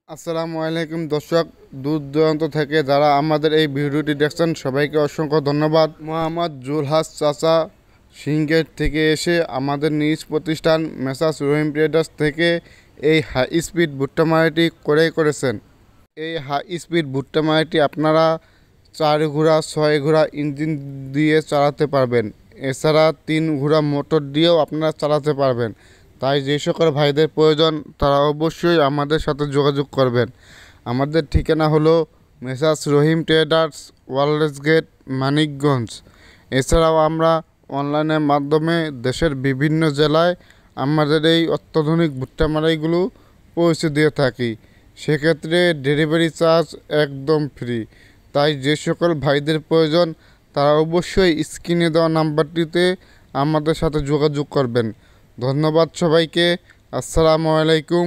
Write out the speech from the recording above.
আসসালামু আলাইকুম দর্শক, দূর দূরান্ত থেকে যারা আমাদের এই ভিডিওটি দেখছেন সবাইকে অসংখ্য ধন্যবাদ। মোহাম্মদ জুলহাস চাচা সিংগেট থেকে এসে আমাদের নিজ প্রতিষ্ঠান মেসার্স রহিম ট্রেডার্স থেকে এই হাই স্পিড ভুট্টা মারাইটি করেছেন। এই হাই স্পিড ভুট্টা মারাইটি আপনারা 4 ঘোড়া 6 ঘোড়া ইঞ্জিন দিয়ে চালাতে পারবেন, এছাড়া 3 ঘোড়া মোটর দিয়েও আপনারা চালাতে পারবেন। তাই যে সকল ভাইদের প্রয়োজন তারা অবশ্যই আমাদের সাথে যোগাযোগ করবেন। আমাদের ঠিকানা হলো মেসার্স রহিম ট্রেডার্স, ওয়ারলেস গেট, মানিকগঞ্জ। এছাড়াও আমরা অনলাইনের মাধ্যমে দেশের বিভিন্ন জেলায় আমাদের এই অত্যাধুনিক ভুট্টা মারাইগুলো পৌঁছে দিয়ে থাকি। সেক্ষেত্রে ডেলিভারি চার্জ একদম ফ্রি। তাই যে সকল ভাইদের প্রয়োজন তারা অবশ্যই স্ক্রিনে দেওয়া নাম্বারটিতে আমাদের সাথে যোগাযোগ করবেন। ধন্যবাদ সবাইকে। আসসালামু আলাইকুম।